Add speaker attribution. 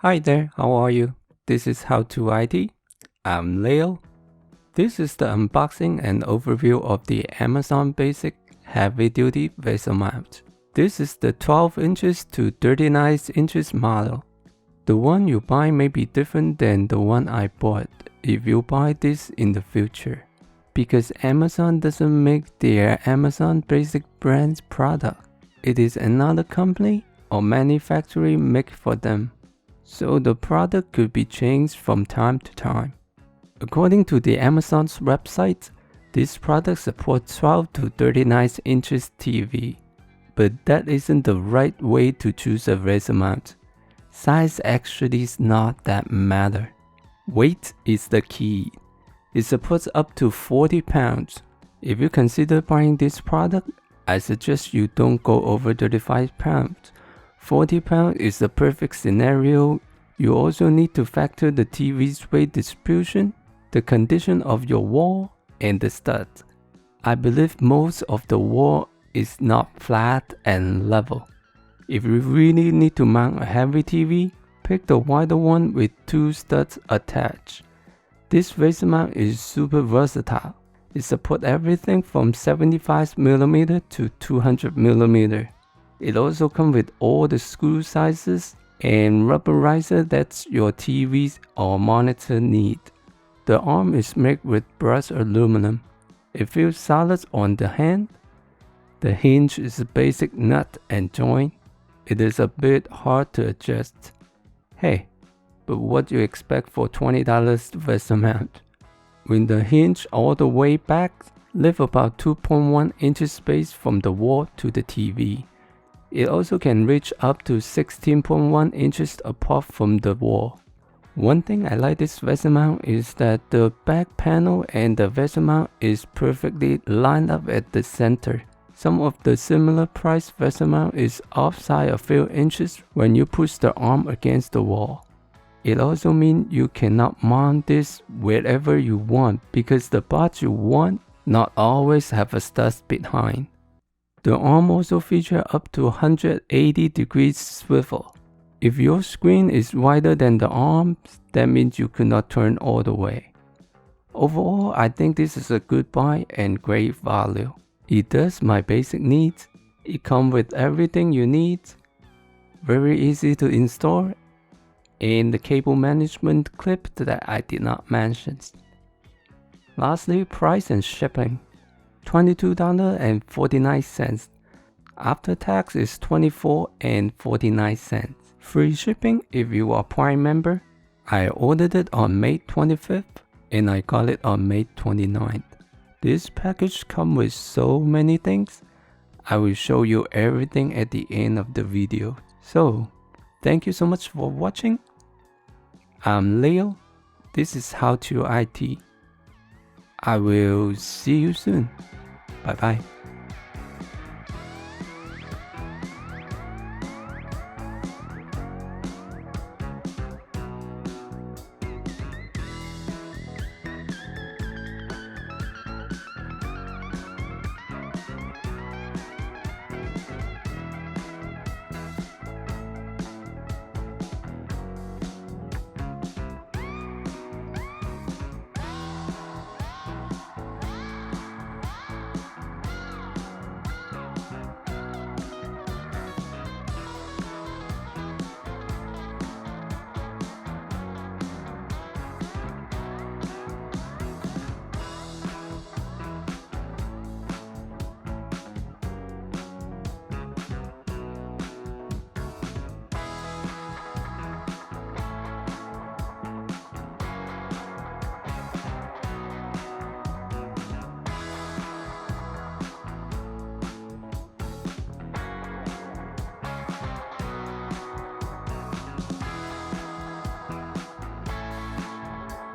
Speaker 1: Hi there, how are you? This is How2IT. I'm Leo. This is the unboxing and overview of the Amazon Basic Heavy Duty Vesa mount. This is the 12 inches to 39 inches model. The one you buy may be different than the one I bought if you buy this in the future, because Amazon doesn't make their Amazon Basic brand's product. It is another company or manufacturer make for them. So the product could be changed from time to time. According to the Amazon's website, this product supports 12 to 39 inches TV. But that isn't the right way to choose a Vesa mount. Size actually is not that matter. Weight is the key. It supports up to 40 pounds. If you consider buying this product, I suggest you don't go over 35 pounds. 40 pounds is the perfect scenario. You also need to factor the TV's weight distribution, the condition of your wall, and the studs. I believe most of the wall is not flat and level. If you really need to mount a heavy TV, pick the wider one with 2 studs attached. This Vesa mount is super versatile. It supports everything from 75mm to 200mm. It also comes with all the screw sizes and rubberizer that your TV or monitor need. The arm is made with brushed aluminum. It feels solid on the hand. The hinge is a basic nut and joint. It is a bit hard to adjust. Hey, but what do you expect for $20 Vesa mount? When the hinge all the way back, leave about 2.1 inches space from the wall to the TV. It also can reach up to 16.1 inches apart from the wall. One thing I like this Vesa mount is that the back panel and the Vesa mount is perfectly lined up at the center. Some of the similar price Vesa mount is offside a few inches when you push the arm against the wall. It also means you cannot mount this wherever you want because the parts you want not always have a stud behind. The arm also features up to 180 degrees swivel. If your screen is wider than the arms, that means you could not turn all the way. Overall, I think this is a good buy and great value. It does my basic needs. It comes with everything you need. Very easy to install. And the cable management clip that I did not mention. Lastly, price and shipping. $22.49. After tax is $24.49. Free shipping if you are Prime member. I ordered it on May 25th and I got it on May 29th. This package comes with so many things. I will show you everything at the end of the video. So, thank you so much for watching. I'm Leo. This is How2IT. I will see you soon. Bye bye.